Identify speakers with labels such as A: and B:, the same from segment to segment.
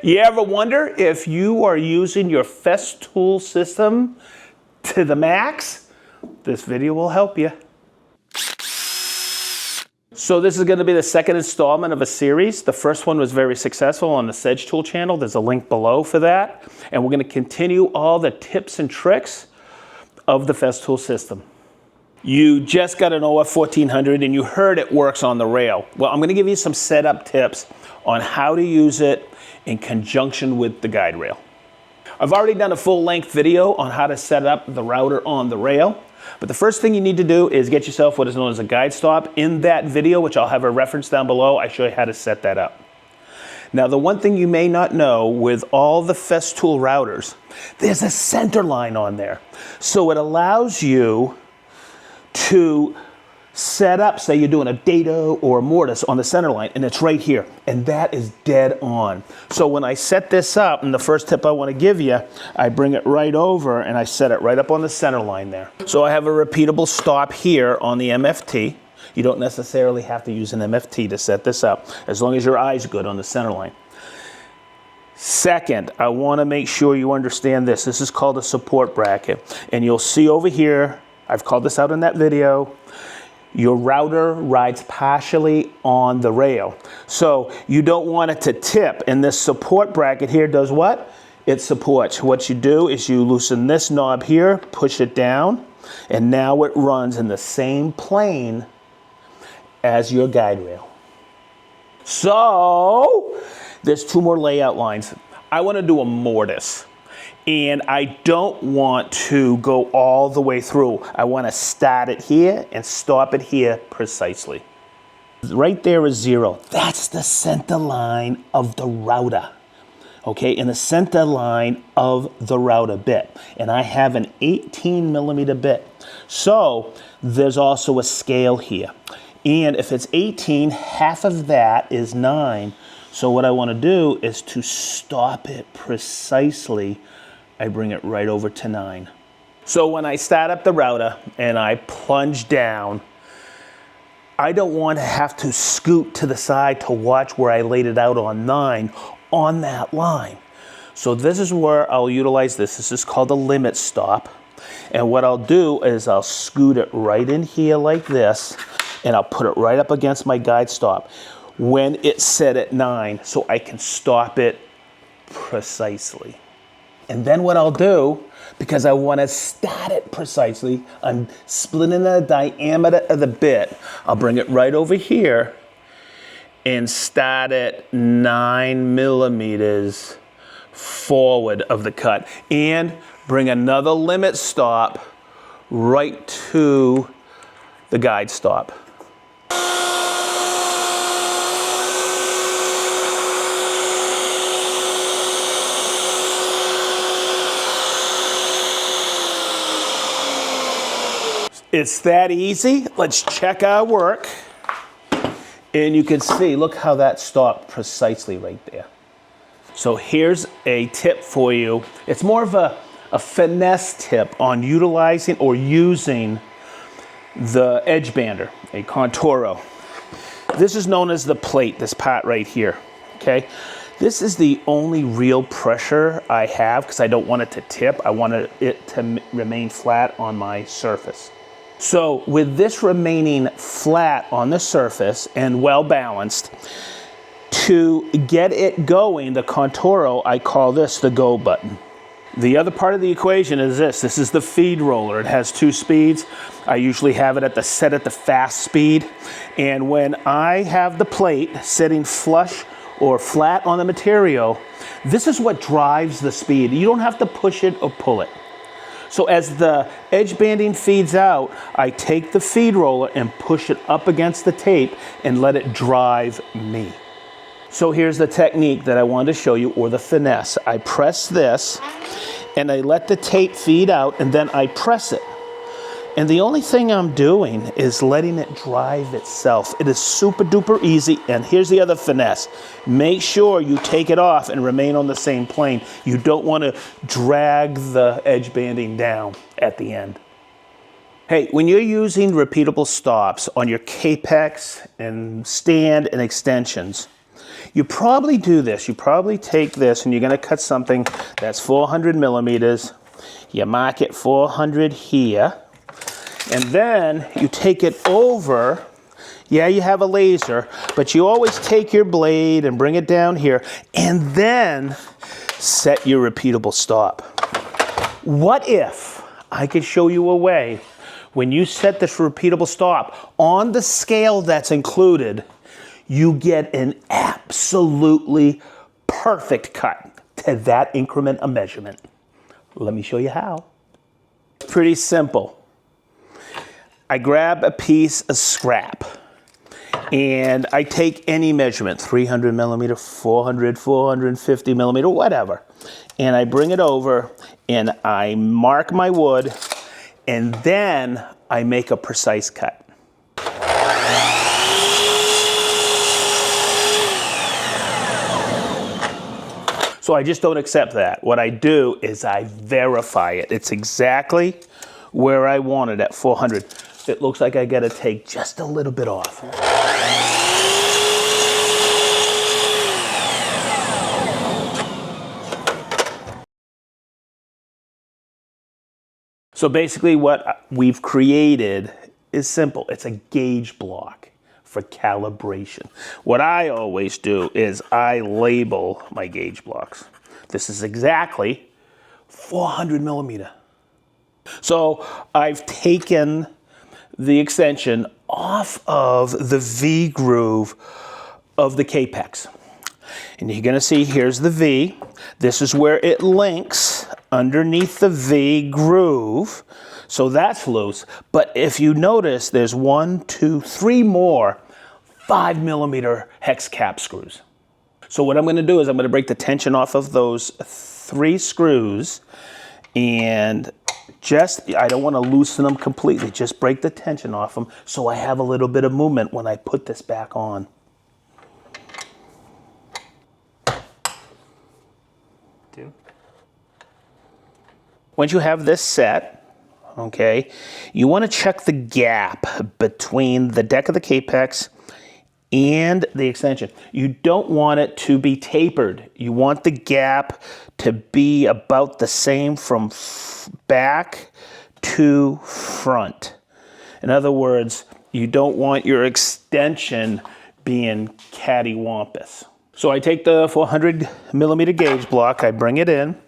A: You ever wonder if you are using your Festool system to the max? This video will help you. So this is going to be the second installment of a series. The first one was very successful on the SedgeTool channel. There's a link below for that. And we're going to continue all the tips and tricks of the Festool system. You just got an OF 1400 and you heard it works on the rail. Well, I'm going to give you some setup tips on how to use it in conjunction with the guide rail. I've already done a full-length video on how to set up the router on the rail. But the first thing you need to do is get yourself what is known as a guide stop. In that video, which I'll have a reference down below, I show you how to set that up. Now, the one thing you may not know with all the Festool routers, there's a center line on there. So it allows you to set up, say you're doing a dado or a mortise on the center line, and it's right here, and that is dead on. So when I set this up, and the first tip I want to give you, I bring it right over and I set it right up on the center line there. So I have a repeatable stop here on the MFT. You don't necessarily have to use an MFT to set this up, as long as your eye's good on the center line. Second, I want to make sure you understand this. This is called a support bracket, and you'll see over here, I've called this out in that video, your router rides partially on the rail. So you don't want it to tip, and this support bracket here does what? It supports. What you do is you loosen this knob here, push it down, and now it runs in the same plane as your guide rail. So there's two more layout lines. I want to do a mortise. And I don't want to go all the way through. I want to start it here and stop it here precisely. Right there is 0. That's the center line of the router. Okay, in the center line of the router bit. And I have an 18mm bit. So there's also a scale here. And if it's 18, half of that is 9. So what I want to do is to stop it precisely. I bring it right over to 9. So when I start up the router and I plunge down, I don't want to have to scoot to the side to watch where I laid it out on 9 on that line. So this is where I'll utilize this. This is called a limit stop. And what I'll do is I'll scoot it right in here like this, and I'll put it right up against my guide stop when it's set at 9, so I can stop it precisely. And then what I'll do, because I want to start it precisely, I'm splitting the diameter of the bit. I'll bring it right over here and start it 9mm forward of the cut. And bring another limit stop right to the guide stop. It's that easy. Let's check our work. And you can see, look how that stopped precisely right there. So here's a tip for you. It's more of a finesse tip on utilizing or using the edge bander, a Contoro. This is known as the plate, this part right here, okay? This is the only real pressure I have because I don't want it to tip. I want it to remain flat on my surface. So with this remaining flat on the surface and well balanced, to get it going, the Contoro, I call this the go button. The other part of the equation is this. This is the feed roller. It has 2 speeds. I usually have it set at the fast speed. And when I have the plate sitting flush or flat on the material, this is what drives the speed. You don't have to push it or pull it. So as the edge banding feeds out, I take the feed roller and push it up against the tape and let it drive me. So here's the technique that I wanted to show you, or the finesse. I press this and I let the tape feed out, and then I press it. And the only thing I'm doing is letting it drive itself. It is super duper easy. And here's the other finesse. Make sure you take it off and remain on the same plane. You don't want to drag the edge banding down at the end. Hey, when you're using repeatable stops on your Kapex and stand and extensions, You probably do this. You probably take this and you're going to cut something that's 400 millimeters. You mark it 400 here. And then you take it over. Yeah, you have a laser, but you always take your blade and bring it down here and then set your repeatable stop. What if I could show you a way when you set this repeatable stop on the scale that's included, you get an absolutely perfect cut to that increment of measurement. Let me show you how. Pretty simple. I grab a piece of scrap and I take any measurement, 300 millimeter, 400, 450 millimeter, whatever. And I bring it over and I mark my wood and then I make a precise cut. So I just don't accept that. What I do is I verify it. It's exactly where I want it at 400. It looks like I gotta take just a little bit off. So basically what we've created is simple. It's a gauge block for calibration. What I always do is I label my gauge blocks. This is exactly 400 millimeter. So I've taken the extension off of the V groove of the Kapex. And you're gonna see here's the V. This is where it links underneath the V groove. So that's loose. But if you notice, there's 1, 2, 3 more 5 millimeter hex cap screws. So what I'm gonna do is I'm gonna break the tension off of those 3 screws and I don't wanna loosen them completely, just break the tension off them so I have a little bit of movement when I put this back on. Once you have this set, okay, you want to check the gap between the deck of the Kapex and the extension. You don't want it to be tapered. You want the gap to be about the same from back to front. In other words, you don't want your extension being cattywampus. So I take the 400 millimeter gauge block, I bring it in,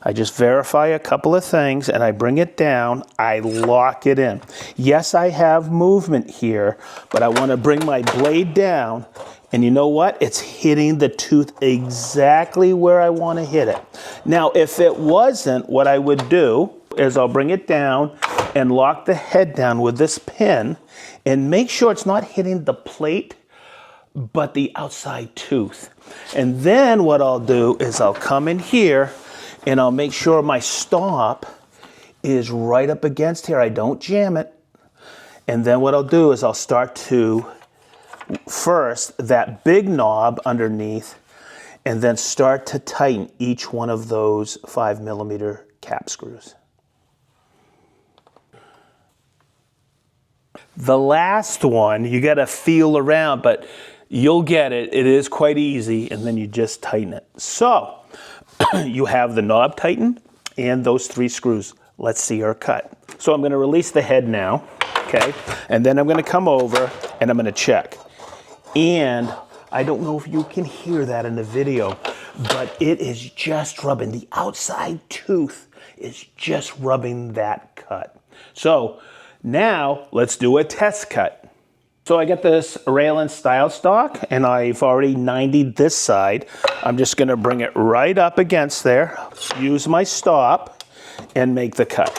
A: I just verify a couple of things and I bring it down, I lock it in. Yes, I have movement here, but I want to bring my blade down and you know what? It's hitting the tooth exactly where I want to hit it. Now, if it wasn't, what I would do is I'll bring it down and lock the head down with this pin and make sure it's not hitting the plate, but the outside tooth. And then what I'll do is I'll come in here and I'll make sure my stop is right up against here. I don't jam it. And then what I'll do is I'll start to, first, that big knob underneath, and then start to tighten each one of those 5 millimeter cap screws. The last one, you gotta feel around, but you'll get it. It is quite easy, and then you just tighten it. So, you have the knob tightened and those 3 screws. Let's see our cut. So I'm going to release the head now, okay? And then I'm going to come over and I'm going to check. And I don't know if you can hear that in the video, but it is just rubbing. The outside tooth is just rubbing that cut. So now let's do a test cut. So I get this railing style stock and I've already 90'd this side. I'm just gonna bring it right up against there, use my stop, and make the cut.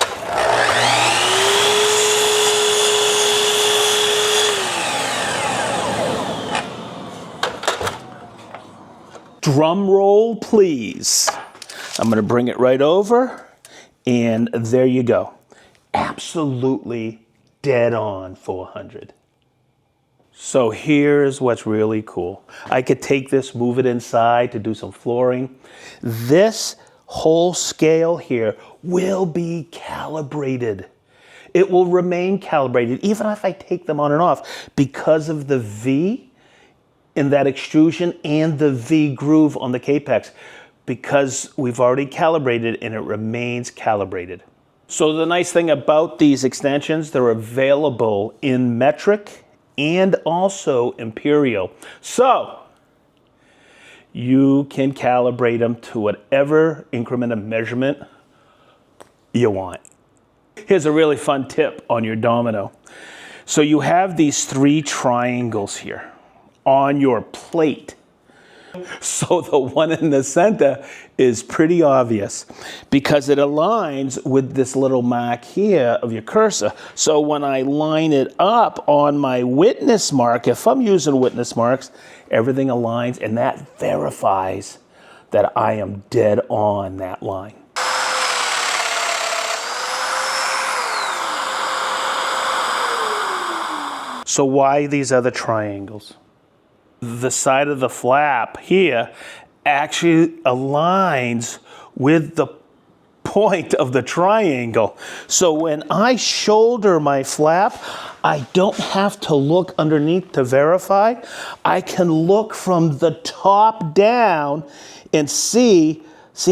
A: Drum roll, please. I'm gonna bring it right over, and there you go. Absolutely dead on 400. So here's what's really cool. I could take this, move it inside to do some flooring. This whole scale here will be calibrated. It will remain calibrated even if I take them on and off. Because of the V, in that extrusion and the V groove on the Kapex because we've already calibrated and it remains calibrated. So the nice thing about these extensions, they're available in metric and also imperial. So you can calibrate them to whatever increment of measurement you want. Here's a really fun tip on your Domino. So you have these 3 triangles here on your plate. So the one in the center is pretty obvious because it aligns with this little mark here of your cursor. So when I line it up on my witness mark, if I'm using witness marks, everything aligns and that verifies that I am dead on that line. So why these other triangles? The side of the flap here actually aligns with the point of the triangle. So when I shoulder my flap, I don't have to look underneath to verify. I can look from the top down and see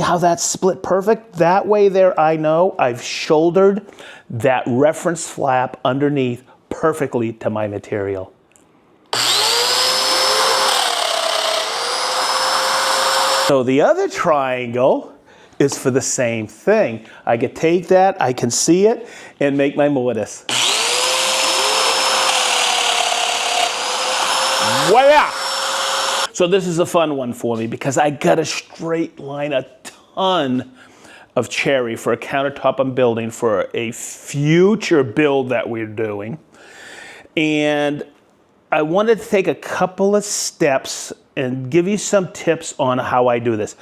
A: how that's split perfect? That way there I know I've shouldered that reference flap underneath perfectly to my material. So the other triangle is for the same thing. I can take that, I can see it, and make my mortise. Voila! So this is a fun one for me because I got to straight line a ton of cherry for a countertop I'm building for a future build that we're doing. And I wanted to take a couple of steps and give you some tips on how I do this.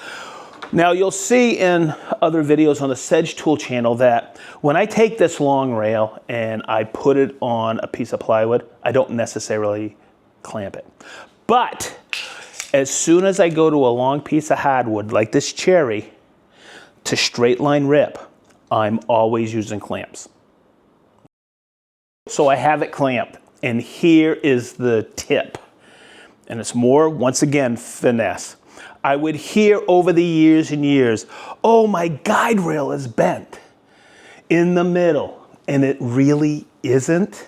A: Now you'll see in other videos on the SedgeTool channel that when I take this long rail and I put it on a piece of plywood, I don't necessarily clamp it. But as soon as I go to a long piece of hardwood like this cherry to straight line rip, I'm always using clamps. So I have it clamped, and here is the tip. And it's more, once again, finesse. I would hear over the years and years, oh, my guide rail is bent in the middle, and it really isn't.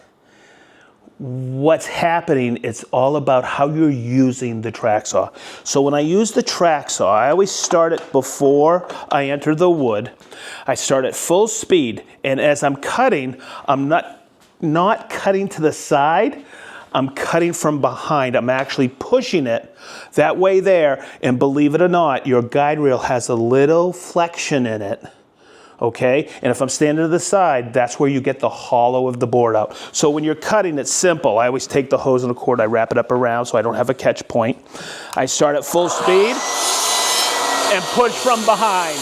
A: What's happening, it's all about how you're using the track saw. So when I use the track saw, I always start it before I enter the wood. I start at full speed, and as I'm cutting, I'm not cutting to the side, I'm cutting from behind. I'm actually pushing it that way there, and believe it or not, your guide rail has a little flexion in it, okay? And if I'm standing to the side, that's where you get the hollow of the board out. So when you're cutting, it's simple. I always take the hose and the cord, I wrap it up around so I don't have a catch point. I start at full speed and push from behind.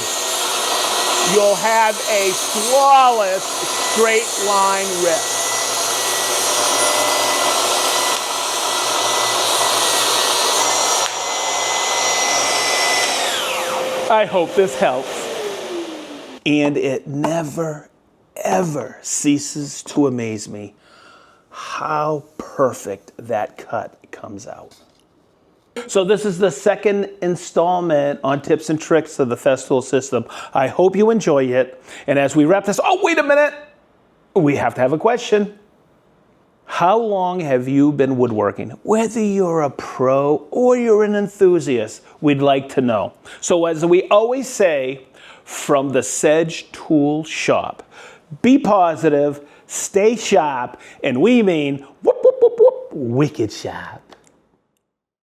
A: You'll have a flawless straight line rip. I hope this helps. And it never, ever ceases to amaze me how perfect that cut comes out. So this is the second installment on tips and tricks of the Festool system. I hope you enjoy it. And as we wrap this, oh, wait a minute. We have to have a question. How long have you been woodworking? Whether you're a pro or you're an enthusiast, we'd like to know. So as we always say from the SedgeTool shop, be positive, stay sharp, and we mean whoop, whoop, whoop, whoop, wicked sharp.